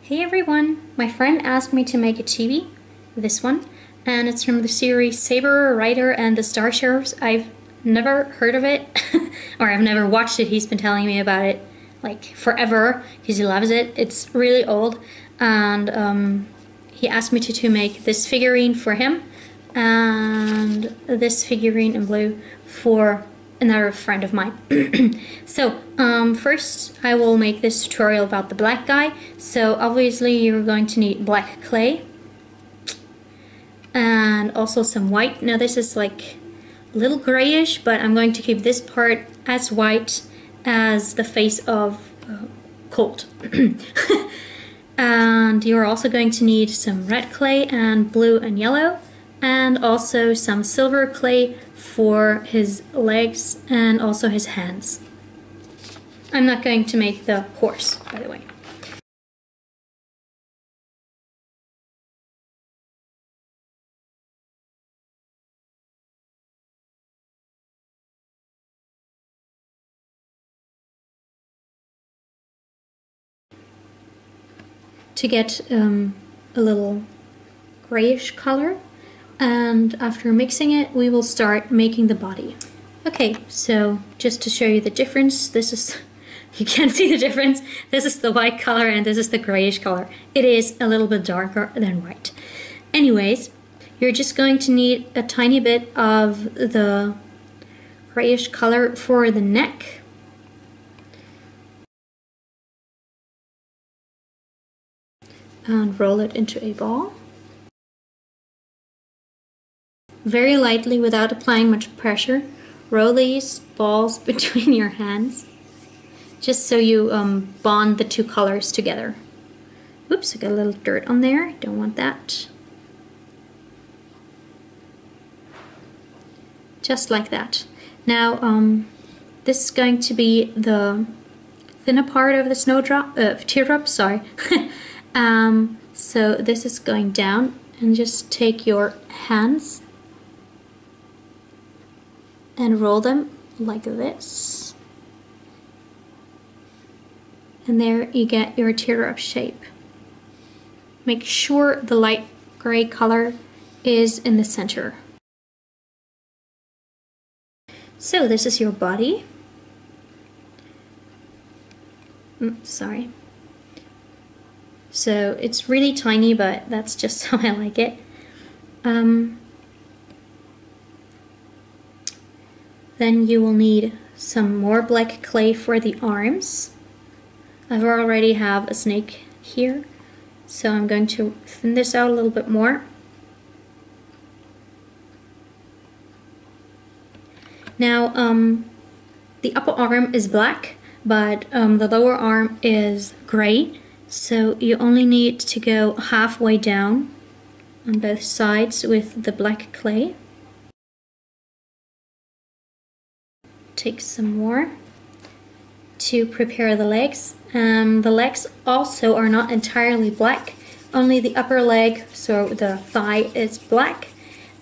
Hey everyone! My friend asked me to make a chibi, this one, and it's from the series Saber Rider and the Star Sheriffs. I've never heard of it, or I've never watched it. He's been telling me about it like forever because he loves it. It's really old, and he asked me to make this figurine for him and this figurine in blue for another friend of mine. So first I will make this tutorial about the black guy. So obviously you're going to need black clay and also some white. Now this is like a little grayish, but I'm going to keep this part as white as the face of Colt. And you're also going to need some red clay and blue and yellow, and also some silver clay for his legs and also his hands. I'm not going to make the horse, by the way. To get a little grayish color, and after mixing it we will start making the body. Okay, so just to show you the difference, this is, you can't see the difference, this is the white color and this is the grayish color. It is a little bit darker than white. Anyways, you're just going to need a tiny bit of the grayish color for the neck. And roll it into a ball. Very lightly, without applying much pressure, roll these balls between your hands, just so you bond the two colors together. Oops, I got a little dirt on there, don't want that. Just like that. Now, this is going to be the thinner part of the teardrop, sorry. So this is going down, and just take your hands and roll them like this. And there you get your teardrop shape. Make sure the light gray color is in the center. So this is your body. Sorry. So it's really tiny, but that's just how I like it. Then you will need some more black clay for the arms. I already have a snake here, so I'm going to thin this out a little bit more. Now, the upper arm is black, but the lower arm is gray, so you only need to go halfway down on both sides with the black clay. Take some more to prepare the legs. The legs also are not entirely black, only the upper leg, so the thigh, is black,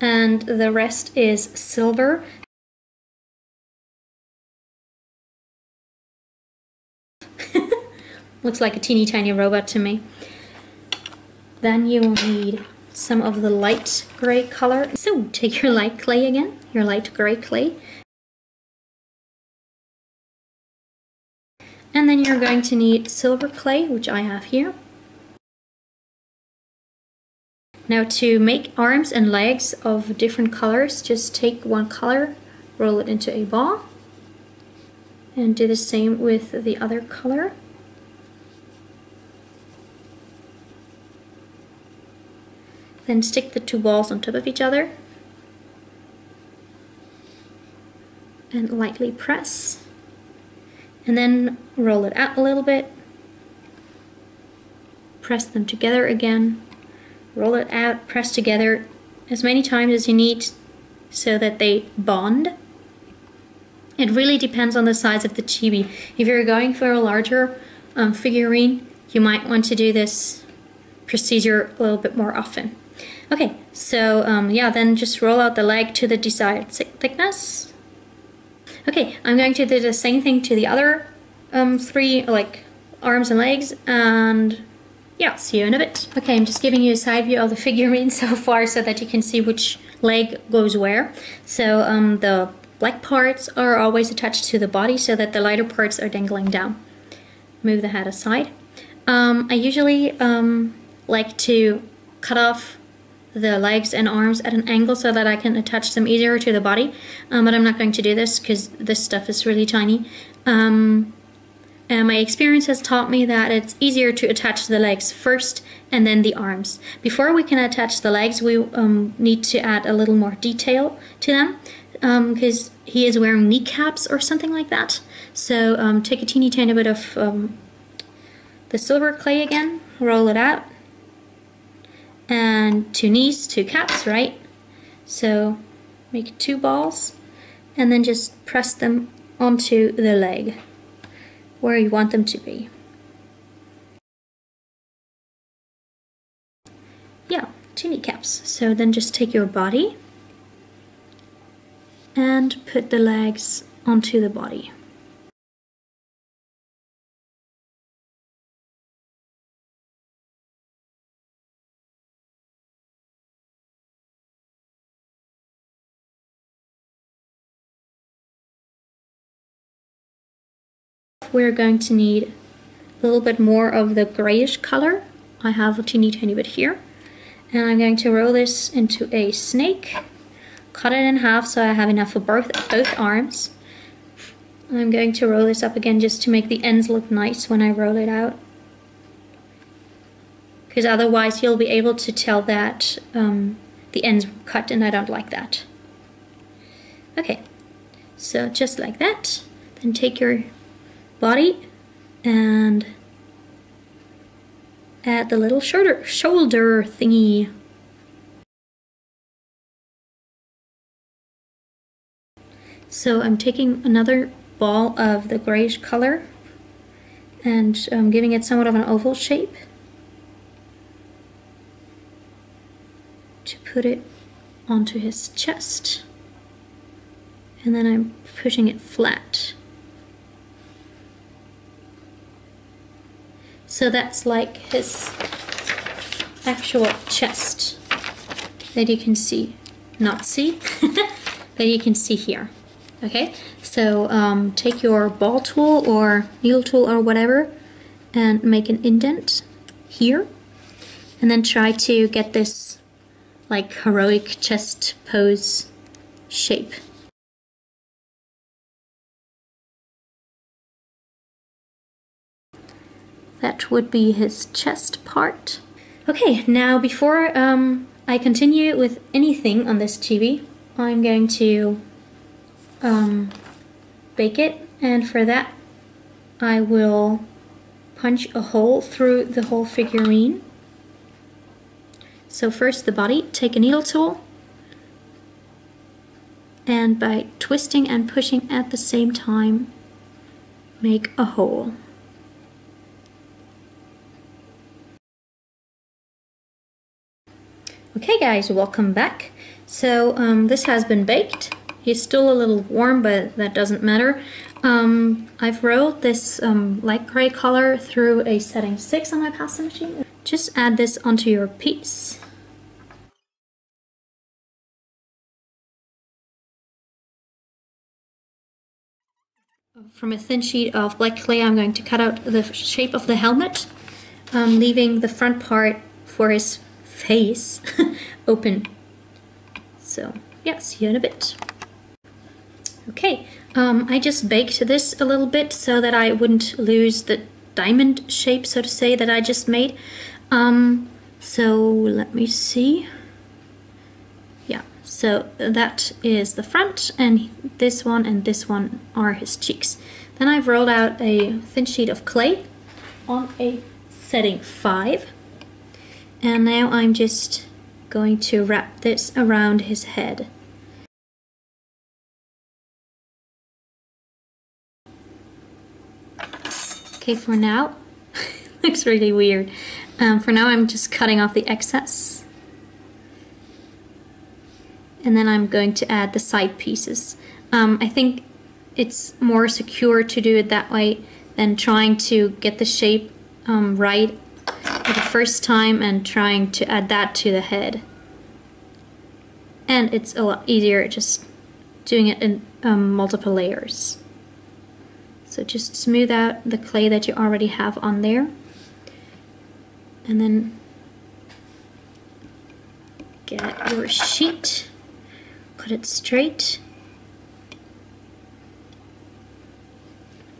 and the rest is silver. Looks like a teeny tiny robot to me. Then you will need some of the light gray color. So take your light clay again, your light gray clay. And then you're going to need silver clay, which I have here. Now to make arms and legs of different colors, just take one color, roll it into a ball, and do the same with the other color. Then stick the two balls on top of each other and lightly press. And then roll it out a little bit, press them together again, roll it out, press together as many times as you need so that they bond. It really depends on the size of the chibi. If you're going for a larger figurine, you might want to do this procedure a little bit more often. Okay, so yeah, then just roll out the leg to the desired thickness. Okay, I'm going to do the same thing to the other three, like arms and legs, and yeah, see you in a bit. Okay, I'm just giving you a side view of the figurine so far so that you can see which leg goes where. So the black parts are always attached to the body so that the lighter parts are dangling down. Move the head aside. I usually like to cut off the legs and arms at an angle so that I can attach them easier to the body, but I'm not going to do this because this stuff is really tiny. And my experience has taught me that it's easier to attach the legs first and then the arms. Before we can attach the legs, we need to add a little more detail to them because he is wearing kneecaps or something like that. So take a teeny tiny bit of the silver clay again, roll it out, and 2 knees, 2 caps, right? So make 2 balls and then just press them onto the leg where you want them to be. Yeah, 2 kneecaps. So then just take your body and put the legs onto the body. We're going to need a little bit more of the grayish color. I have a teeny tiny bit here. And I'm going to roll this into a snake, cut it in half so I have enough for both arms. I'm going to roll this up again just to make the ends look nice when I roll it out. Because otherwise you'll be able to tell that the ends were cut, and I don't like that. Okay, so just like that. Then take your body and add the little shoulder thingy. So I'm taking another ball of the grayish color and giving it somewhat of an oval shape to put it onto his chest, and then I'm pushing it flat. So that's like his actual chest that you can see, not see, that you can see here. Okay, so take your ball tool or needle tool or whatever and make an indent here, and then try to get this like heroic chest pose shape. That would be his chest part. Okay, now before I continue with anything on this chibi, I'm going to bake it, and for that I will punch a hole through the whole figurine. So first the body, take a needle tool, and by twisting and pushing at the same time, make a hole. Okay guys, welcome back. So this has been baked. He's still a little warm, but that doesn't matter. I've rolled this light gray color through a setting 6 on my pasta machine. Just add this onto your piece. From a thin sheet of black clay, I'm going to cut out the shape of the helmet, leaving the front part for his face open. So yeah, see you in a bit. Okay, I just baked this a little bit so that I wouldn't lose the diamond shape, so to say, that I just made. So let me see. Yeah, so that is the front, and this one are his cheeks. Then I've rolled out a thin sheet of clay on a setting 5. And now I'm just going to wrap this around his head. Okay, for now, looks really weird. For now I'm just cutting off the excess. And then I'm going to add the side pieces. I think it's more secure to do it that way than trying to get the shape right for the first time and trying to add that to the head. And it's a lot easier just doing it in multiple layers. So just smooth out the clay that you already have on there. And then get your sheet, cut it straight.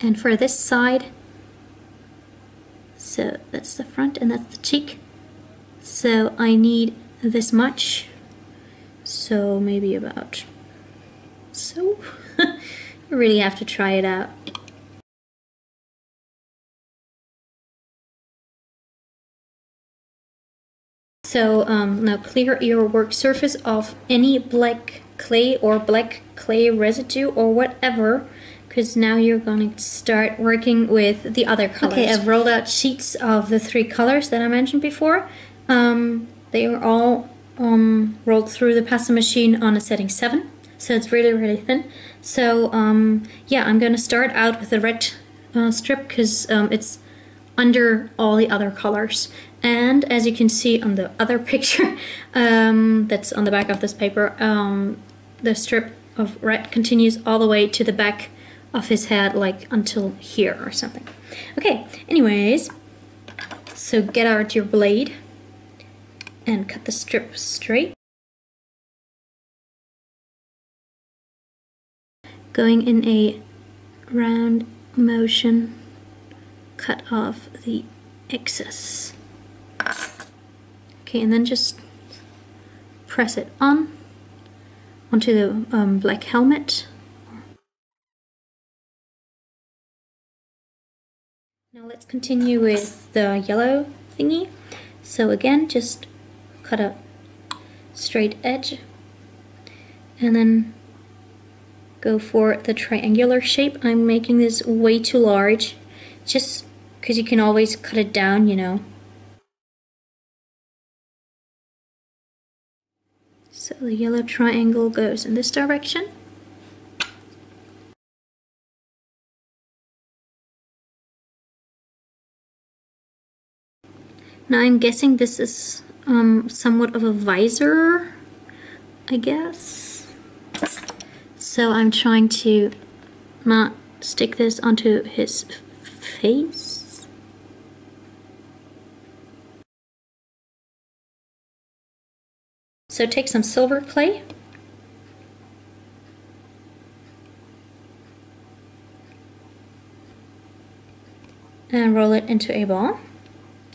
And for this side, so that's the front and that's the cheek. So I need this much. So maybe about so. You really have to try it out. So now clear your work surface of any black clay or black clay residue or whatever, because now you're going to start working with the other colors. Okay, I've rolled out sheets of the 3 colors that I mentioned before. They are all rolled through the pasta machine on a setting 7, so it's really, really thin. So yeah, I'm going to start out with the red strip because it's under all the other colors. And as you can see on the other picture that's on the back of this paper, the strip of red continues all the way to the back of his head, like until here or something. Okay, anyways, so get out your blade and cut the strip straight. Going in a round motion, cut off the excess. Okay, and then just press it onto the black helmet. Now let's continue with the yellow thingy. So again, just cut a straight edge and then go for the triangular shape. I'm making this way too large, just because you can always cut it down, you know. So the yellow triangle goes in this direction. Now I'm guessing this is somewhat of a visor, I guess. So I'm trying to not stick this onto his face. So take some silver clay and roll it into a ball,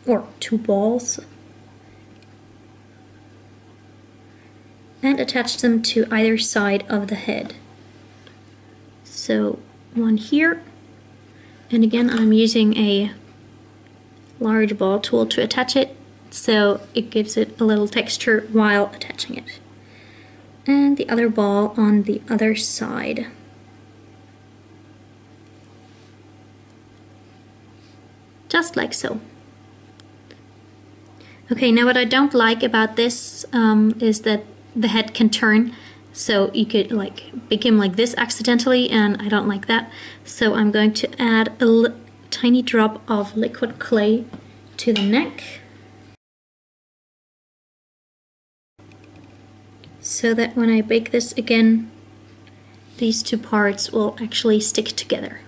or 2 balls, and attach them to either side of the head. So one here, and again I'm using a large ball tool to attach it, so it gives it a little texture while attaching it. And the other ball on the other side. Just like so. Okay, now what I don't like about this is that the head can turn, so you could like make him like this accidentally, and I don't like that. So I'm going to add a tiny drop of liquid clay to the neck, so that when I bake this again, these 2 parts will actually stick together.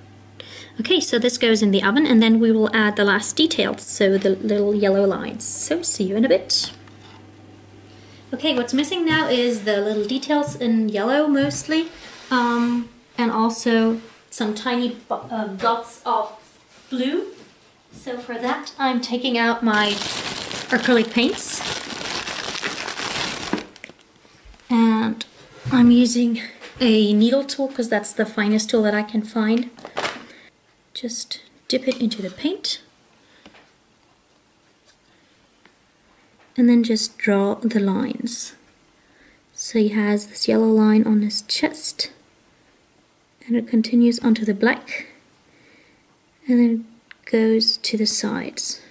Okay, so this goes in the oven, and then we will add the last details, so the little yellow lines. So see you in a bit. Okay, what's missing now is the little details in yellow mostly, and also some tiny dots of blue. So for that, I'm taking out my acrylic paints, and I'm using a needle tool because that's the finest tool that I can find. Just dip it into the paint and then just draw the lines. So he has this yellow line on his chest, and it continues onto the black, and then goes to the sides.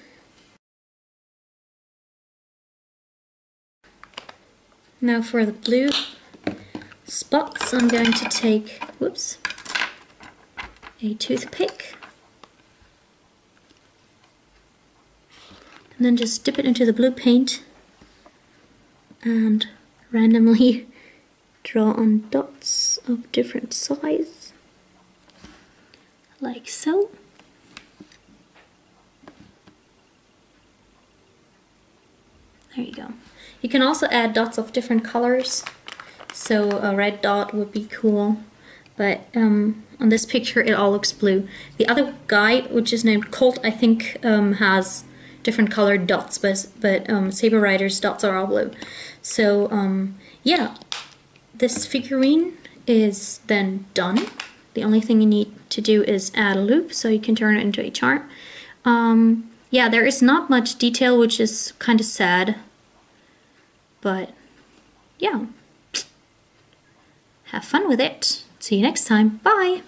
Now for the blue spots, I'm going to take, a toothpick. And then just dip it into the blue paint and randomly draw on dots of different size, like so. There you go. You can also add dots of different colors. So a red dot would be cool, but on this picture it all looks blue. The other guy, which is named Colt, I think has different colored dots, but Saber Rider's dots are all blue. So yeah, this figurine is then done. The only thing you need to do is add a loop so you can turn it into a chart. Yeah, there is not much detail, which is kind of sad, but yeah. Have fun with it. See you next time. Bye!